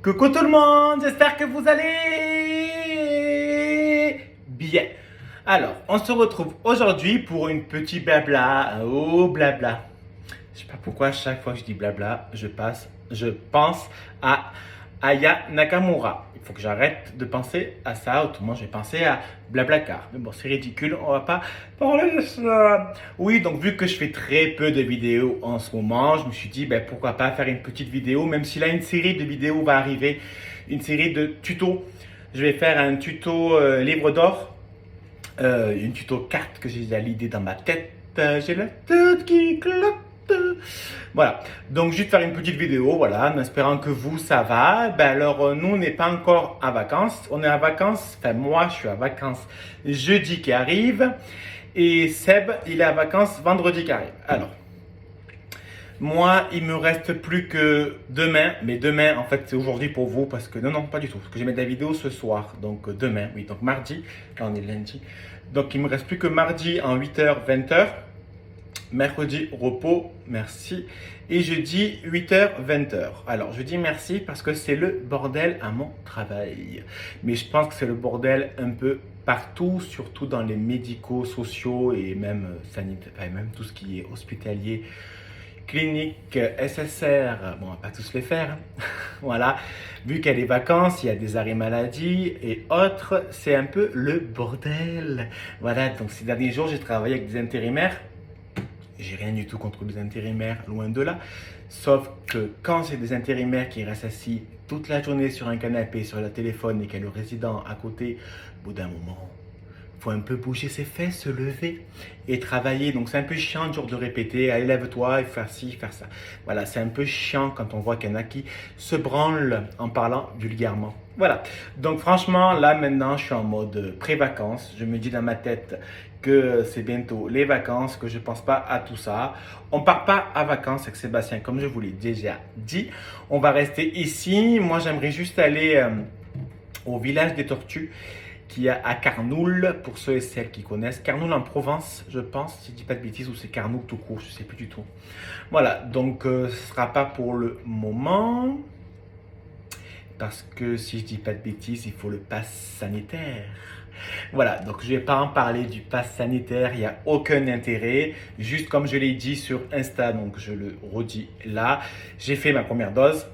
Coucou tout le monde, j'espère que vous allez bien. Alors, on se retrouve aujourd'hui pour une petite blabla. Oh blabla. Je sais pas pourquoi chaque fois que je dis blabla, je pense à Aya Nakamura. Il faut que j'arrête de penser à ça, autrement je vais penser à Blablacar. Mais bon, c'est ridicule, on va pas parler de ça. Oui, donc vu que je fais très peu de vidéos en ce moment, je me suis dit, ben, pourquoi pas faire une petite vidéo, même si là une série de vidéos va arriver, une série de tutos. Je vais faire un tuto livre d'or, une tuto carte que j'ai déjà l'idée dans ma tête. J'ai la tête qui clope. Voilà, donc juste faire une petite vidéo, voilà, en espérant que vous, ça va. Ben alors, nous, on n'est pas encore en vacances. On est en vacances, enfin moi, je suis en vacances jeudi qui arrive. Et Seb, il est en vacances vendredi qui arrive. Alors, moi, il me reste plus que demain. Mais demain, en fait, c'est aujourd'hui pour vous parce que, non, pas du tout. Parce que je vais mettre la vidéo ce soir. Donc, demain, oui, donc mardi. Là, on est lundi. Donc, il me reste plus que mardi en 8h, 20h. Mercredi, repos, merci. Et jeudi, 8h, 20h. Alors, je dis merci parce que c'est le bordel à mon travail. Mais je pense que c'est le bordel un peu partout, surtout dans les médicaux, sociaux et même sanitaires, même tout ce qui est hospitalier, clinique, SSR. Bon, on va pas tous les faire. Hein. Voilà. Vu qu'il y a des vacances, il y a des arrêts maladie et autres, c'est un peu le bordel. Voilà. Donc, ces derniers jours, j'ai travaillé avec des intérimaires. J'ai rien du tout contre les intérimaires, loin de là. Sauf que quand c'est des intérimaires qui restent assis toute la journée sur un canapé, sur le téléphone et qu'il y a le résident à côté, au bout d'un moment, il faut un peu bouger ses fesses, se lever et travailler. Donc c'est un peu chiant de jour de répéter, allez lève-toi et faire ci, faire ça. Voilà, c'est un peu chiant quand on voit qu'il y en a qui se branlent en parlant vulgairement. Voilà, donc franchement, là maintenant, je suis en mode pré-vacances. Je me dis dans ma tête que c'est bientôt les vacances, que je ne pense pas à tout ça. On ne part pas à vacances avec Sébastien, comme je vous l'ai déjà dit. On va rester ici. Moi, j'aimerais juste aller au village des Tortues qui est à Carnoul, pour ceux et celles qui connaissent. Carnoul en Provence, je pense, si je ne dis pas de bêtises, ou c'est Carnoul tout court, je ne sais plus du tout. Voilà, donc ce ne sera pas pour le moment. Parce que si je dis pas de bêtises, il faut le pass sanitaire. Voilà, donc je ne vais pas en parler du pass sanitaire, il n'y a aucun intérêt. Juste comme je l'ai dit sur Insta, donc je le redis là, j'ai fait ma première dose.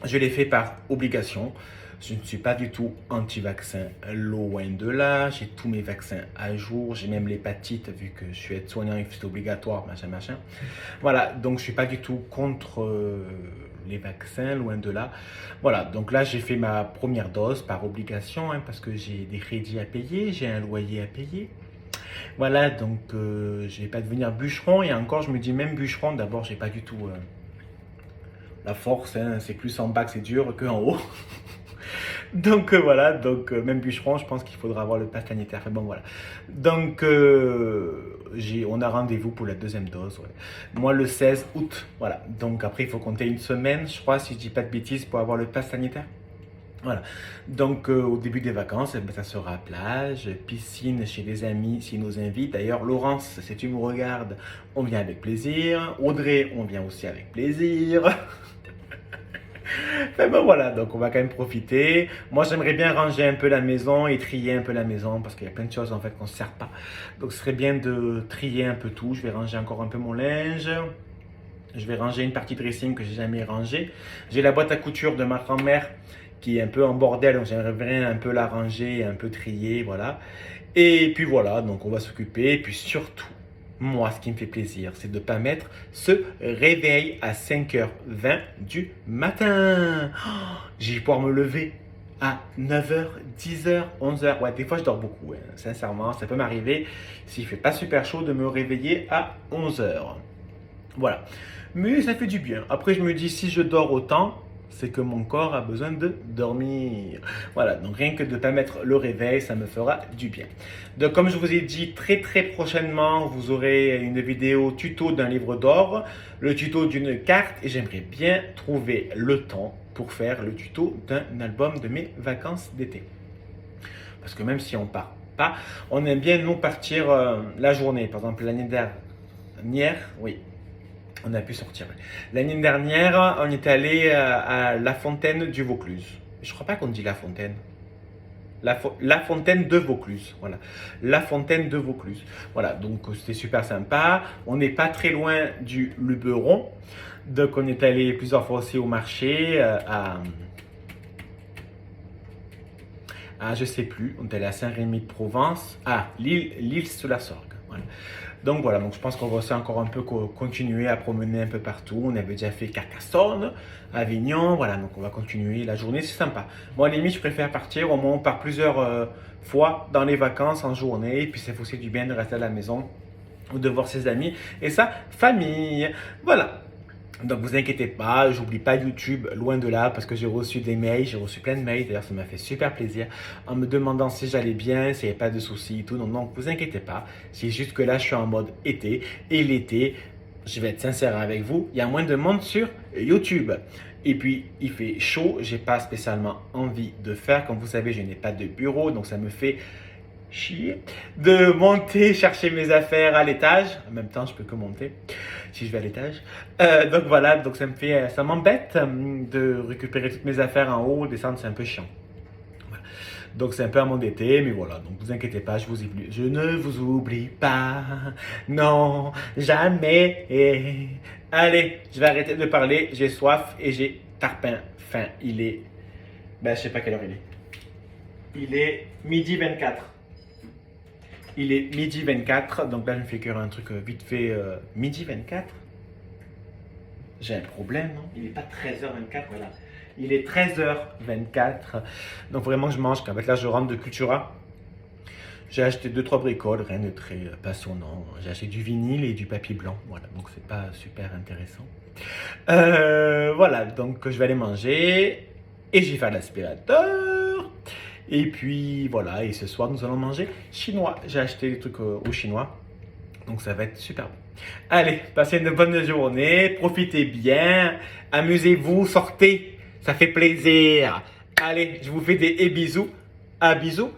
Je l'ai fait par obligation. Je ne suis pas du tout anti-vaccin, loin de là. J'ai tous mes vaccins à jour. J'ai même l'hépatite, vu que je suis aide-soignant et que c'est obligatoire, machin. Voilà, donc je ne suis pas du tout contre les vaccins, loin de là. Voilà, donc là, j'ai fait ma première dose par obligation, hein, parce que j'ai des crédits à payer, j'ai un loyer à payer. Voilà, donc je ne vais pas devenir bûcheron. Et encore, je me dis même bûcheron, d'abord, j'ai pas du tout la force. Hein, c'est plus en bas que c'est dur qu'en haut. Donc voilà, donc même bûcheron, je pense qu'il faudra avoir le pass sanitaire. Enfin, bon voilà. Donc on a rendez-vous pour la deuxième dose. Ouais. Moi le 16 août, voilà. Donc après il faut compter une semaine, je crois, si je dis pas de bêtises, pour avoir le pass sanitaire. Voilà. Donc au début des vacances, eh ben, ça sera plage, piscine chez des amis s'ils nous invitent. D'ailleurs, Laurence, si tu me regardes, on vient avec plaisir. Audrey, on vient aussi avec plaisir. Mais bon voilà, donc on va quand même profiter. Moi j'aimerais bien ranger un peu la maison et trier un peu la maison parce qu'il y a plein de choses en fait qu'on ne sert pas. Donc ce serait bien de trier un peu tout. Je vais ranger encore un peu mon linge. Je vais ranger une partie dressing que j'ai jamais rangée. J'ai la boîte à couture de ma grand-mère qui est un peu en bordel, donc j'aimerais bien un peu la ranger, un peu trier, voilà. Et puis voilà, donc on va s'occuper. Et puis surtout, moi, ce qui me fait plaisir, c'est de ne pas mettre ce réveil à 5h20 du matin. Oh, je vais pouvoir me lever à 9h, 10h, 11h. Ouais, des fois, je dors beaucoup, hein. Sincèrement, ça peut m'arriver, s'il ne fait pas super chaud, de me réveiller à 11h. Voilà. Mais ça fait du bien. Après, je me dis, si je dors autant, c'est que mon corps a besoin de dormir. Voilà, donc rien que de ne pas mettre le réveil, ça me fera du bien. Donc comme je vous ai dit, très prochainement, vous aurez une vidéo tuto d'un livre d'or, le tuto d'une carte, et j'aimerais bien trouver le temps pour faire le tuto d'un album de mes vacances d'été. Parce que même si on part pas, on aime bien nous partir la journée. Par exemple, l'année dernière, oui. On a pu sortir. L'année dernière, on est allé à la fontaine du Vaucluse. Je crois pas qu'on dit la fontaine. La fontaine de Vaucluse, voilà. La fontaine de Vaucluse. Voilà, donc c'était super sympa. On n'est pas très loin du Luberon. Donc on est allé plusieurs fois aussi au marché je sais plus, on est allé à Saint-Rémy-de-Provence, l'île sous la Sorgue. Voilà. Donc voilà, donc je pense qu'on va aussi encore un peu continuer à promener un peu partout. On avait déjà fait Carcassonne, Avignon, voilà, donc on va continuer. La journée, c'est sympa. Moi, à la limite, je préfère partir. Au moins, on part plusieurs fois dans les vacances en journée. Et puis, ça fait aussi du bien de rester à la maison ou de voir ses amis et sa famille. Voilà. Donc vous inquiétez pas, j'oublie pas YouTube, loin de là, parce que j'ai reçu des mails, j'ai reçu plein de mails, d'ailleurs ça m'a fait super plaisir, en me demandant si j'allais bien, s'il n'y avait pas de soucis et tout. Non, non, vous inquiétez pas, c'est juste que là je suis en mode été, et l'été, je vais être sincère avec vous, il y a moins de monde sur YouTube. Et puis il fait chaud, j'ai pas spécialement envie de faire, comme vous savez je n'ai pas de bureau, donc ça me fait chier de monter chercher mes affaires à l'étage. En même temps, je peux que monter si je vais à l'étage. Donc voilà, donc ça m'embête de récupérer toutes mes affaires en haut, descendre, c'est un peu chiant. Voilà. Donc c'est un peu à mon été, mais voilà, donc vous inquiétez pas, je ne vous oublie pas, non, jamais. Allez, je vais arrêter de parler, j'ai soif et j'ai tarpin faim. Il est, je sais pas quelle heure il est. Il est midi 24. Il est midi 24, donc là je me fais cuire un truc vite fait midi 24. J'ai un problème, non? Il n'est pas 13h24, voilà. Il est 13h24. Donc vraiment je mange, là je rentre de Cultura. J'ai acheté 2-3 bricoles, rien de très passionnant. J'ai acheté du vinyle et du papier blanc, voilà, donc c'est pas super intéressant. Voilà, donc je vais aller manger et je vais faire l'aspirateur. Et puis voilà, et ce soir nous allons manger chinois. J'ai acheté des trucs au chinois, donc ça va être super bon. Allez, passez une bonne journée, profitez bien, amusez-vous, sortez, ça fait plaisir. Allez, je vous fais des bisous, bisous.